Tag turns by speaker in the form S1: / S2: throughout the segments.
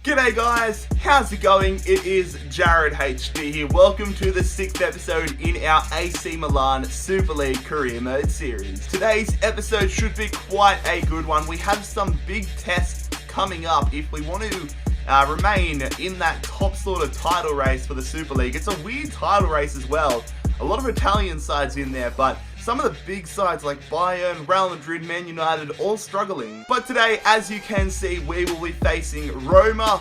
S1: G'day guys, how's it going? It is JarradHD here. Welcome to the 6th episode in our AC Milan Super League Career Mode series. Today's episode should be quite a good one. We have some big tests coming up if we want to remain in that top sort of title race for the Super League. It's a weird title race as well. A lot of Italian sides in there, but some of the big sides like Bayern, Real Madrid, Man United, all struggling. But today, as you can see, we will be facing Roma,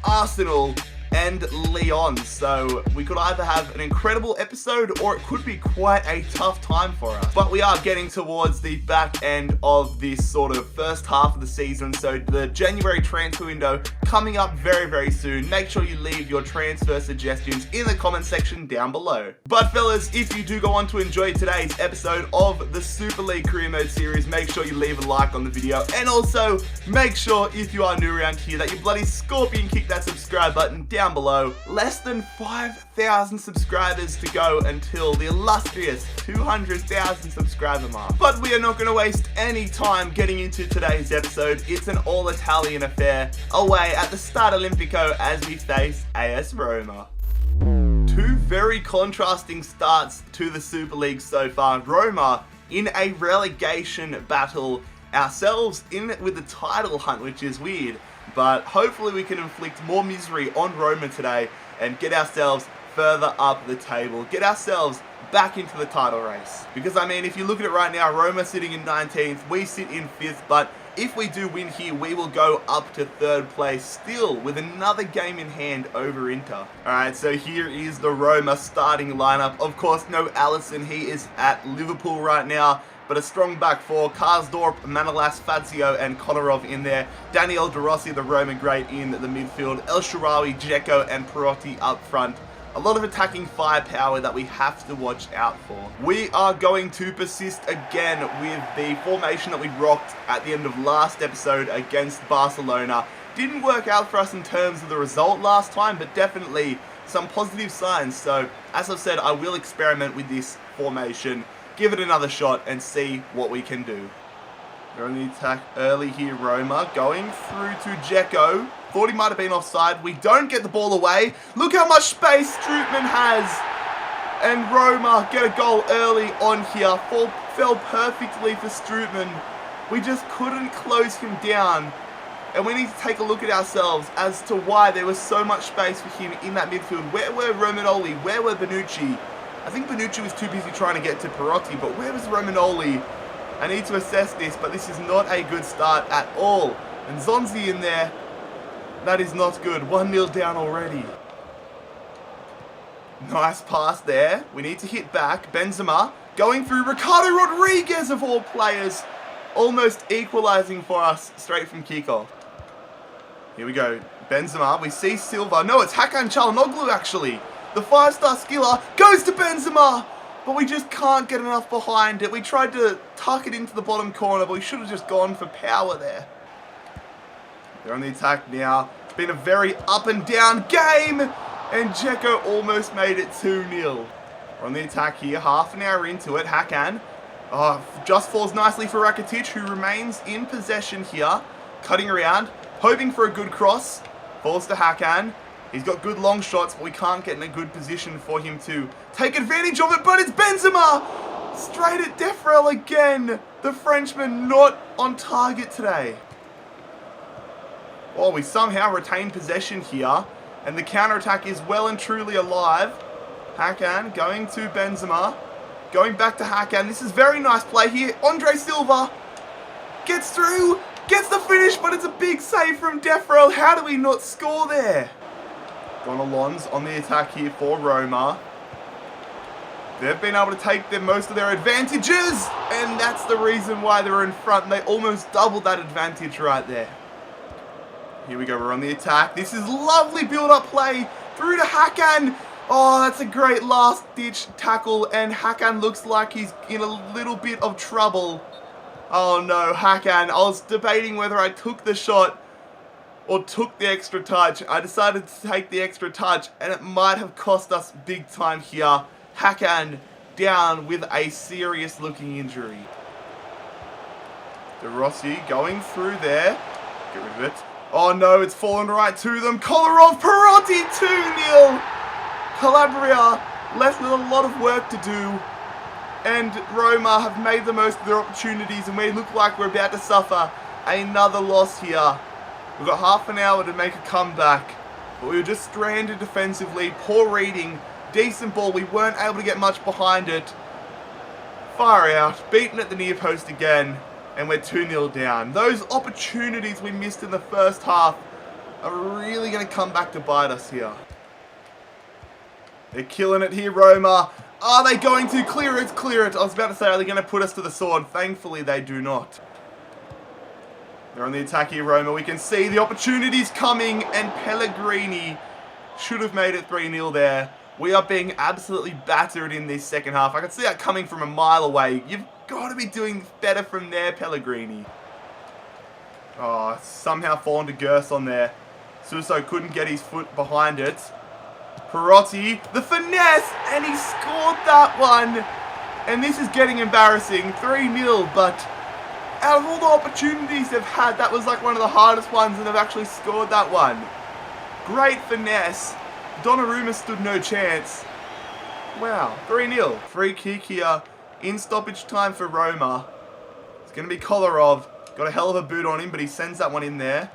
S1: Arsenal, and Lyon. So we could either have an incredible episode or it could be quite a tough time for us. But we are getting towards the back end of this sort of first half of the season. So the January transfer window coming up very, very soon. Make sure you leave your transfer suggestions in the comment section down below. But fellas, if you do go on to enjoy today's episode of the Super League Career Mode series, make sure you leave a like on the video. And also, make sure if you are new around here that you bloody scorpion kick that subscribe button down below. Less than 5,000 subscribers to go until the illustrious 200,000 subscriber mark. But we are not going to waste any time getting into today's episode. It's an all-Italian affair away at the Olympique as we face AS Roma. Two very contrasting starts to the Super League so far. Roma in a relegation battle, ourselves in it with the title hunt, which is weird. But hopefully we can inflict more misery on Roma today and get ourselves further up the table. Get ourselves back into the title race. Because I mean, if you look at it right now, Roma sitting in 19th, we sit in 5th, but if we do win here, we will go up to 3rd place still with another game in hand over Inter. Alright, so here is the Roma starting lineup. Of course, no Alisson, he is at Liverpool right now. But a strong back four, Karsdorp, Manolas, Fazio, and Kolarov in there. Daniel De Rossi, the Roman great, in the midfield. El Shaarawy, Dzeko, and Perotti up front. A lot of attacking firepower that we have to watch out for. We are going to persist again with the formation that we rocked at the end of last episode against Barcelona. Didn't work out for us in terms of the result last time, but definitely some positive signs. So, as I've said, I will experiment with this formation. Give it another shot and see what we can do. They're on the attack early here, Roma. Going through to Dzeko. Thought he might have been offside. We don't get the ball away. Look how much space Strootman has. And Roma get a goal early on here. Fell perfectly for Strootman. We just couldn't close him down. And we need to take a look at ourselves as to why there was so much space for him in that midfield. Where were Romagnoli? Where were Bonucci? I think Bonucci was too busy trying to get to Perotti, but where was Romagnoli? I need to assess this, but this is not a good start at all. And Zonzi in there, that is not good. 1-0 down already. Nice pass there. We need to hit back. Benzema going through Ricardo Rodriguez of all players. Almost equalizing for us straight from kickoff. Here we go. Benzema. We see Silva. No, it's Hakan Çalhanoğlu actually. The 5-star skiller goes to Benzema, but we just can't get enough behind it. We tried to tuck it into the bottom corner, but we should have just gone for power there. They're on the attack now. It's been a very up and down game, and Dzeko almost made it 2-0. We're on the attack here, half an hour into it. Hakan just falls nicely for Rakitic, who remains in possession here. Cutting around, hoping for a good cross. Falls to Hakan. He's got good long shots, but we can't get in a good position for him to take advantage of it. But it's Benzema! Straight at Defrel again. The Frenchman not on target today. Oh, we somehow retain possession here. And the counter-attack is well and truly alive. Hakan going to Benzema. Going back to Hakan. This is very nice play here. Andre Silva gets through. Gets the finish, but it's a big save from Defrel. How do we not score there? Gonalons on the attack here for Roma. They've been able to take most of their advantages, and that's the reason why they're in front. They almost doubled that advantage right there. Here we go, we're on the attack. This is lovely build-up play through to Hakan. Oh, that's a great last-ditch tackle, and Hakan looks like he's in a little bit of trouble. Oh no, Hakan. I was debating whether I took the shot or took the extra touch. I decided to take the extra touch, and it might have cost us big time here. Hakan down with a serious looking injury. De Rossi going through there. Get rid of it. Oh no, it's fallen right to them. Kolarov, Perotti, 2-0. Calabria left with a lot of work to do. And Roma have made the most of their opportunities, and we look like we're about to suffer another loss here. We've got half an hour to make a comeback, but we were just stranded defensively. Poor reading, decent ball. We weren't able to get much behind it. Far out, beaten at the near post again, and we're 2-0 down. Those opportunities we missed in the first half are really going to come back to bite us here. They're killing it here, Roma. Are they going to clear it? Clear it. I was about to say, are they going to put us to the sword? Thankfully, they do not. They're on the attack here, Roma. We can see the opportunities coming, and Pellegrini should have made it 3-0 there. We are being absolutely battered in this second half. I can see that coming from a mile away. You've got to be doing better from there, Pellegrini. Oh, somehow fallen to Gerson there. Suso couldn't get his foot behind it. Perotti, the finesse, and he scored that one. And this is getting embarrassing. 3-0, but out of all the opportunities they've had, that was like one of the hardest ones, and they've actually scored that one. Great finesse. Donnarumma stood no chance. Wow, 3-0. Free kick here in stoppage time for Roma. It's going to be Kolarov. Got a hell of a boot on him, but he sends that one in there.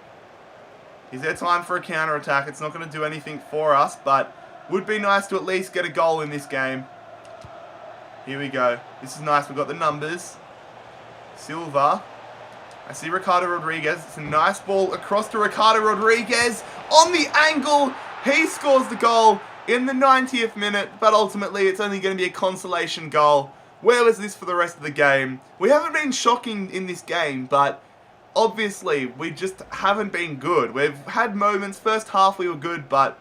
S1: Is there time for a counter-attack? It's not going to do anything for us, but would be nice to at least get a goal in this game. Here we go. This is nice. We've got the numbers. Silva. I see Ricardo Rodriguez. It's a nice ball across to Ricardo Rodriguez. On the angle, he scores the goal in the 90th minute, but ultimately it's only going to be a consolation goal. Where was this for the rest of the game? We haven't been shocking in this game, but obviously we just haven't been good. We've had moments. First half we were good, but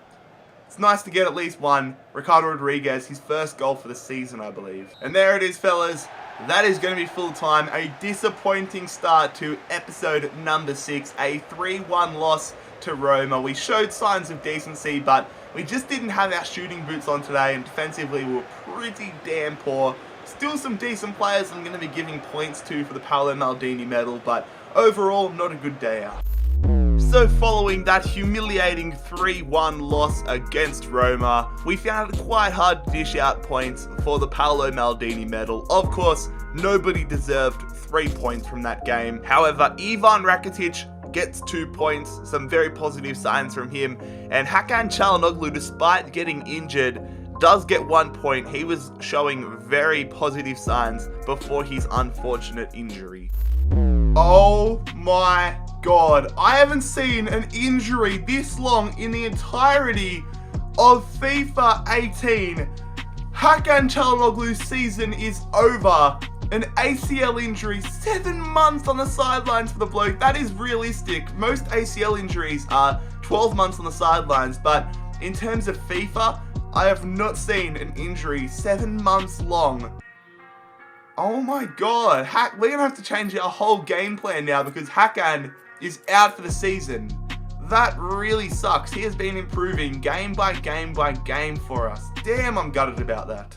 S1: it's nice to get at least one. Ricardo Rodriguez, his first goal for the season, I believe. And there it is, fellas. That is going to be full time. A disappointing start to episode number 6. A 3-1 loss to Roma. We showed signs of decency, but we just didn't have our shooting boots on today, and defensively we were pretty damn poor. Still some decent players I'm going to be giving points to for the Paolo Maldini medal, but overall, not a good day out. So following that humiliating 3-1 loss against Roma, we found it quite hard to dish out points for the Paolo Maldini medal. Of course, nobody deserved 3 points from that game. However, Ivan Rakitic gets 2 points, some very positive signs from him, and Hakan Çalhanoğlu, despite getting injured, does get 1 point. He was showing very positive signs before his unfortunate injury. Oh my god, I haven't seen an injury this long in the entirety of FIFA 18. Hakan Çalhanoğlu's season is over. An ACL injury, 7 months on the sidelines for the bloke. That is realistic. Most ACL injuries are 12 months on the sidelines, but in terms of FIFA, I have not seen an injury 7 months long. Oh my god, we're going to have to change our whole game plan now because Hakan is out for the season. That really sucks. He has been improving game by game by game for us. Damn, I'm gutted about that.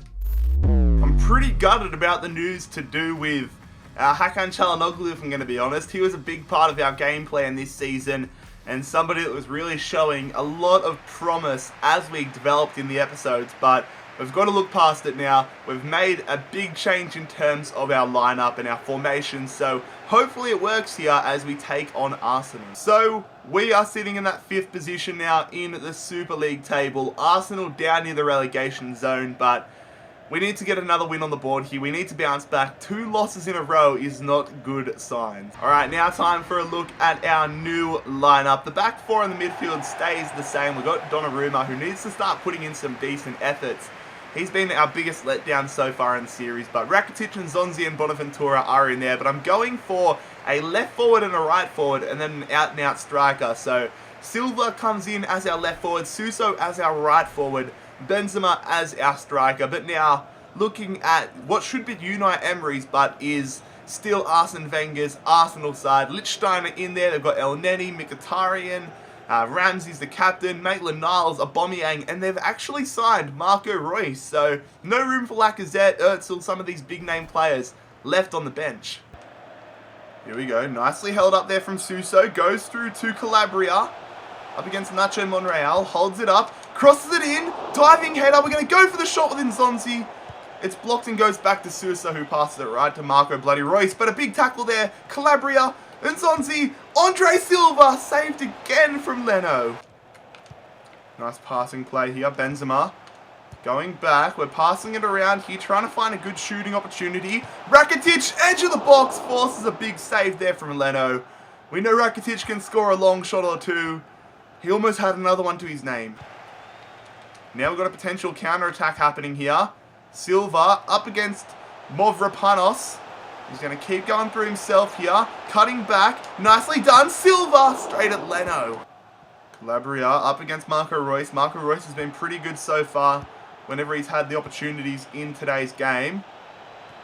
S1: I'm pretty gutted about the news to do with Hakan Çalhanoğlu, if I'm going to be honest. He was a big part of our game plan this season, and somebody that was really showing a lot of promise as we developed in the episodes, but we've got to look past it now. We've made a big change in terms of our lineup and our formation, so hopefully it works here as we take on Arsenal. So we are sitting in that 5th position now in the Super League table. Arsenal down near the relegation zone, but we need to get another win on the board here. We need to bounce back. 2 losses in a row is not good signs. Alright, now time for a look at our new lineup. The back 4 in the midfield stays the same. We've got Donnarumma, who needs to start putting in some decent efforts. He's been our biggest letdown so far in the series, but Rakitic and Zonzi and Bonaventura are in there. But I'm going for a left forward and a right forward, and then an out-and-out striker. So Silva comes in as our left forward, Suso as our right forward, Benzema as our striker. But now, looking at what should be Unai Emery's, but is still Arsene Wenger's Arsenal side. Lichtsteiner in there, they've got El Neni, Mkhitaryan, Ramsey's the captain, Maitland-Niles, Aubameyang, and they've actually signed Marco Reus. So no room for Lacazette, Özil, some of these big name players left on the bench. Here we go. Nicely held up there from Suso. Goes through to Calabria. Up against Nacho Monreal. Holds it up. Crosses it in. Diving header. We're going to go for the shot with Nzonzi. It's blocked and goes back to Suso, who passes it right to Marco Bloody Royce. But a big tackle there. Calabria. Nzonzi. Andre Silva. Saved again from Leno. Nice passing play here. Benzema. Going back. We're passing it around here. Trying to find a good shooting opportunity. Rakitic. Edge of the box. Forces a big save there from Leno. We know Rakitic can score a long shot or two. He almost had another one to his name. Now we've got a potential counter-attack happening here. Silva up against Mavropanos. He's going to keep going through himself here. Cutting back. Nicely done. Silva straight at Leno. Calabria up against Marco Royce. Marco Royce has been pretty good so far whenever he's had the opportunities in today's game.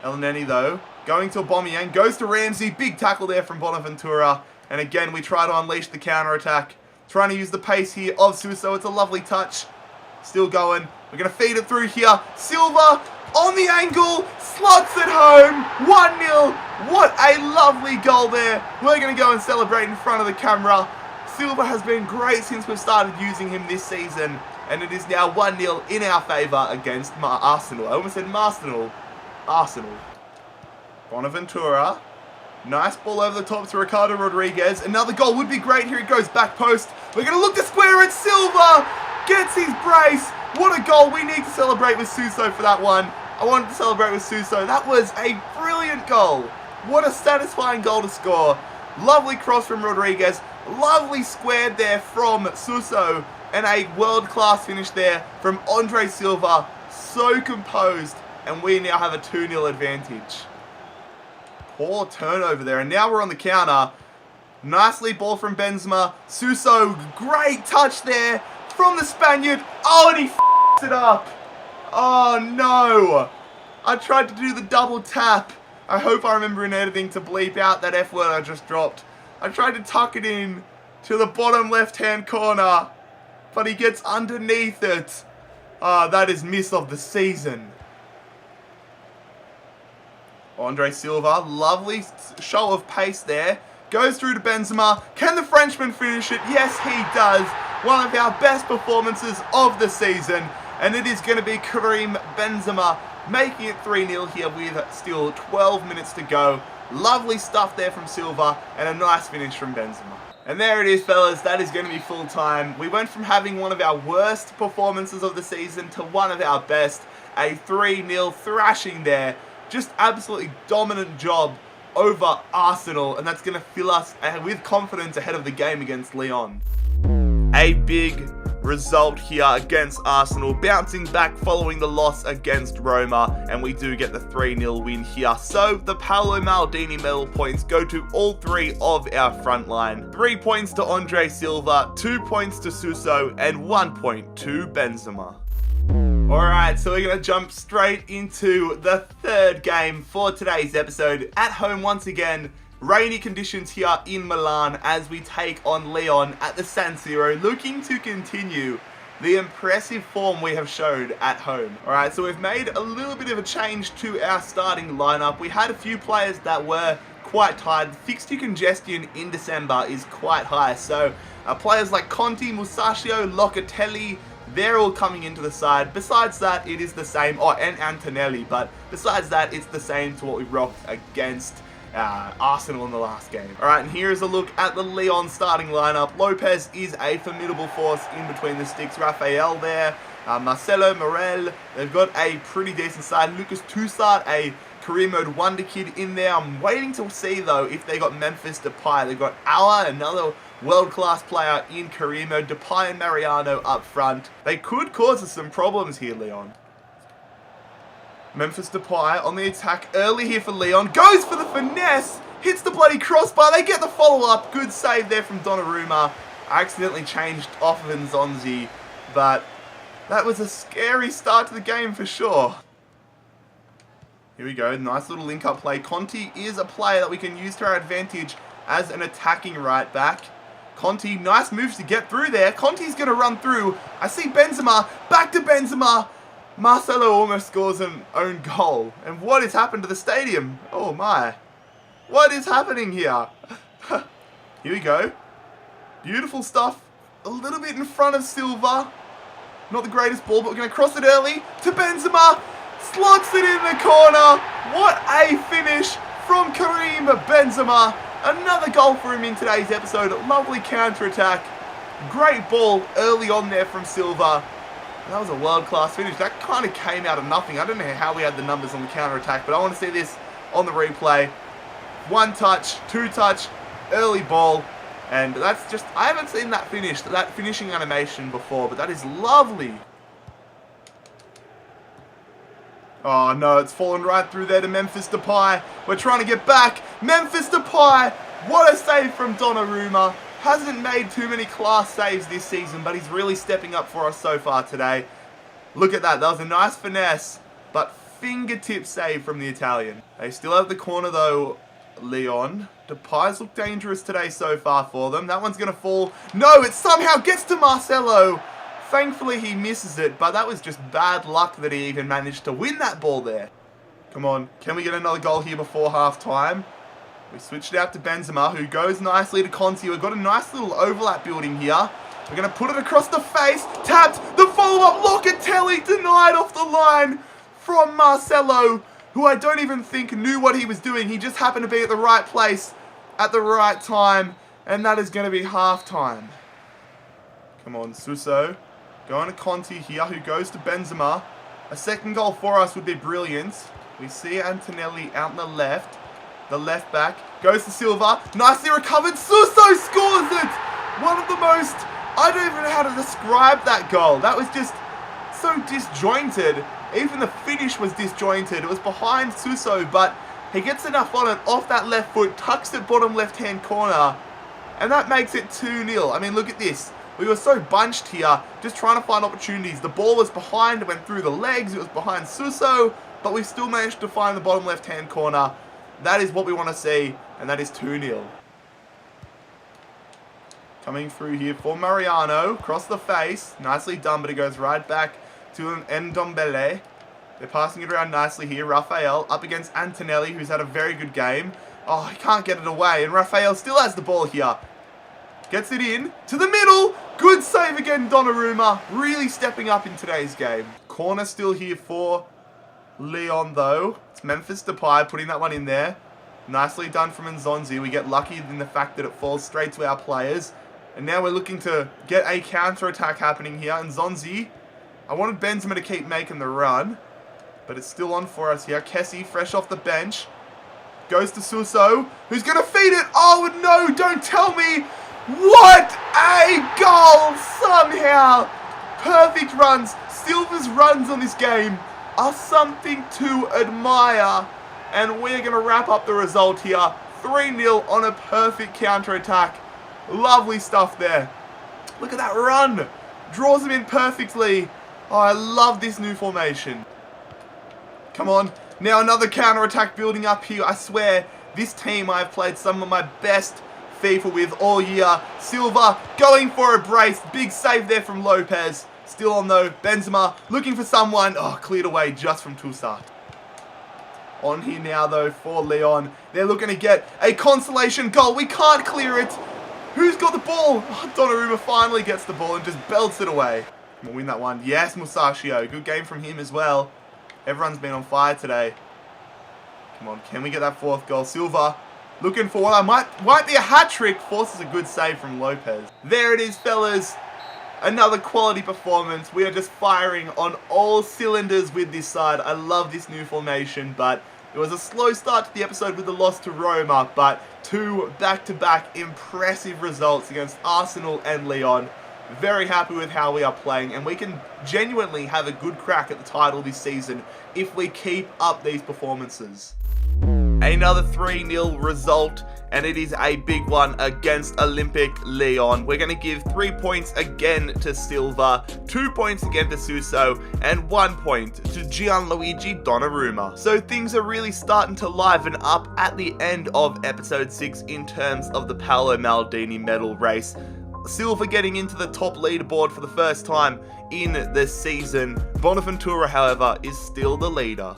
S1: Elneny though, going to Aubameyang. Goes to Ramsey. Big tackle there from Bonaventura. And again, we try to unleash the counter-attack. Trying to use the pace here of Suso. It's a lovely touch. Still going. We're going to feed it through here. Silva on the angle. Slots it home. 1-0. What a lovely goal there. We're going to go and celebrate in front of the camera. Silva has been great since we've started using him this season. And it is now 1-0 in our favour against Arsenal. I almost said Arsenal. Bonaventura. Nice ball over the top to Ricardo Rodriguez. Another goal would be great. Here it goes, back post. We're going to look to square it. Silva gets his brace. What a goal. We need to celebrate with Suso for that one. I wanted to celebrate with Suso. That was a brilliant goal. What a satisfying goal to score. Lovely cross from Rodriguez. Lovely squared there from Suso. And a world-class finish there from Andre Silva. So composed. And we now have a 2-0 advantage. Poor turnover there. And now we're on the counter. Nicely ball from Benzema. Suso, great touch there from the Spaniard. Oh, and he f***s it up. Oh, no. I tried to do the double tap. I hope I remember in editing to bleep out that F word I just dropped. I tried to tuck it in to the bottom left-hand corner, but he gets underneath it. Ah, that is miss of the season. Andre Silva, lovely show of pace there. Goes through to Benzema. Can the Frenchman finish it? Yes, he does. One of our best performances of the season. And it is going to be Karim Benzema making it 3-0 here with still 12 minutes to go. Lovely stuff there from Silva and a nice finish from Benzema. And there it is, fellas. That is going to be full time. We went from having one of our worst performances of the season to one of our best. A 3-0 thrashing there. Just absolutely dominant job over Arsenal, and that's going to fill us with confidence ahead of the game against Lyon. A big result here against Arsenal, bouncing back following the loss against Roma, and we do get the 3-0 win here. So the Paolo Maldini medal points go to all three of our front line. 3 points to Andre Silva, 2 points to Suso, and 1 point to Benzema. Alright, so we're going to jump straight into the third game for today's episode. At home once again, rainy conditions here in Milan as we take on Lyon at the San Siro, looking to continue the impressive form we have showed at home. Alright, so we've made a little bit of a change to our starting lineup. We had a few players that were quite tired. Fixture congestion in December is quite high, so players like Conti, Musacchio, Locatelli, they're all coming into the side. Besides that, it is the same. Oh, and Antonelli. But besides that, it's the same to what we rocked against Arsenal in the last game. Alright, and here is a look at the Lyon starting lineup. Lopez is a formidable force in between the sticks. Raphael there. Marcelo, Morel. They've got a pretty decent side. Lucas Toussaint, a career mode wonder kid in there. I'm waiting to see, though, if they got Memphis Depay. They've got Aouar, another world-class player in career mode. Depay and Mariano up front. They could cause us some problems here, Lyon. Memphis Depay on the attack early here for Lyon. Goes for the finesse. Hits the bloody crossbar. They get the follow-up. Good save there from Donnarumma. I accidentally changed off of Nzonzi, but that was a scary start to the game for sure. Here we go. Nice little link-up play. Conti is a player that we can use to our advantage as an attacking right back. Conti, nice moves to get through there. Conti's going to run through. I see Benzema. Back to Benzema. Marcelo almost scores an own goal. And what has happened to the stadium? Oh my. What is happening here? Here we go. Beautiful stuff. A little bit in front of Silva. Not the greatest ball, but we're going to cross it early to Benzema. Slots it in the corner. What a finish from Karim Benzema. Another goal for him in today's episode. Lovely counter-attack. Great ball early on there from Silva. That was a world-class finish. That kind of came out of nothing. I don't know how we had the numbers on the counter-attack, but I want to see this on the replay. 1 touch, 2 touch, early ball. And that's just, I haven't seen that finishing animation before, but that is lovely. Oh no, it's fallen right through there to Memphis Depay. We're trying to get back. Memphis Depay, what a save from Donnarumma. Hasn't made too many class saves this season, but he's really stepping up for us so far today. Look at that, that was a nice finesse, but fingertip save from the Italian. They still have the corner though, Lyon. Depay's look dangerous today so far for them. That one's going to fall. No, it somehow gets to Marcelo. Thankfully he misses it, but that was just bad luck that he even managed to win that ball there. Come on, can we get another goal here before half time? We switched it out to Benzema, who goes nicely to Conti. We've got a nice little overlap building here. We're going to put it across the face. Tapped. The follow-up. Locatelli denied off the line from Marcelo, who I don't even think knew what he was doing. He just happened to be at the right place at the right time. And that is going to be half-time. Come on, Suso. Going to Conti here, who goes to Benzema. A second goal for us would be brilliant. We see Antonelli out on the left. The left back goes to Silva. Nicely recovered. Suso scores it! One of the most... I don't even know how to describe that goal. That was just so disjointed. Even the finish was disjointed. It was behind Suso, but he gets enough on it off that left foot, tucks it bottom left-hand corner, and that makes it 2-0. I mean, look at this. We were so bunched here, just trying to find opportunities. The ball was behind, it went through the legs, it was behind Suso, but we still managed to find the bottom left-hand corner. That is what we want to see, and that is 2-0. Coming through here for Mariano, across the face. Nicely done, but it goes right back to Ndombele. They're passing it around nicely here. Rafael up against Antonelli, who's had a very good game. Oh, he can't get it away, and Rafael still has the ball here. Gets it in to the middle. Good save again, Donnarumma. Really stepping up in today's game. Corner still here for Lyon, though. It's Memphis Depay putting that one in there. Nicely done from Nzonzi. We get lucky in the fact that it falls straight to our players. And now we're looking to get a counter-attack happening here. Nzonzi, I wanted Benzema to keep making the run, but it's still on for us here. Kessie, fresh off the bench. Goes to Suso, who's going to feed it. Oh, no, don't tell me. What a goal somehow. Perfect runs. Silva's runs on this game are something to admire. And we're going to wrap up the result here. 3-0 on a perfect counter-attack. Lovely stuff there. Look at that run. Draws him in perfectly. Oh, I love this new formation. Come on. Now another counter-attack building up here. I swear, this team I've played some of my best FIFA with all year. Silva going for a brace. Big save there from Lopez. Still on though. Benzema looking for someone. Oh, cleared away just from Toussaint. On here now though for Lyon. They're looking to get a consolation goal. We can't clear it. Who's got the ball? Oh, Donnarumma finally gets the ball and just belts it away. We'll win that one. Yes, Musacchio. Good game from him as well. Everyone's been on fire today. Come on, can we get that fourth goal? Silva looking for what might be a hat-trick. Forces a good save from Lopez. There it is, fellas. Another quality performance. We are just firing on all cylinders with this side. I love this new formation, but it was a slow start to the episode with the loss to Roma, but 2 back-to-back impressive results against Arsenal and Lyon. Very happy with how we are playing, and we can genuinely have a good crack at the title this season if we keep up these performances. Another 3-0 result, and it is a big one against Olympique Lyon. We're going to give 3 points again to Silva, 2 points again to Suso, and 1 point to Gianluigi Donnarumma. So things are really starting to liven up at the end of episode 6 in terms of the Paolo Maldini medal race. Silva getting into the top leaderboard for the first time in the season. Bonaventura, however, is still the leader.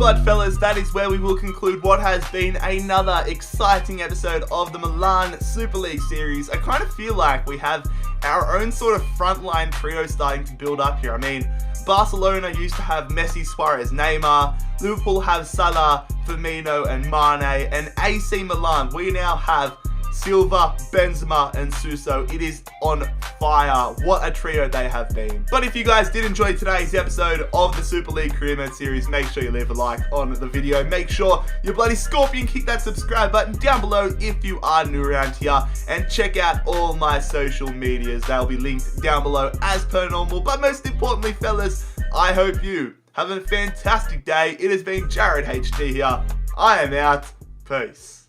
S1: But fellas, that is where we will conclude what has been another exciting episode of the Milan Super League series. I kind of feel like we have our own sort of frontline trio starting to build up here. I mean, Barcelona used to have Messi, Suarez, Neymar. Liverpool have Salah, Firmino and Mane. And AC Milan, we now have Silva, Benzema and Suso. It is on fire. What a trio they have been. But if you guys did enjoy today's episode of the Super League Career Mode series, make sure you leave a like on the video. Make sure you bloody scorpion kick that subscribe button down below if you are new around here. And check out all my social medias. They'll be linked down below as per normal. But most importantly, fellas, I hope you have a fantastic day. It has been JarradHD here. I am out. Peace.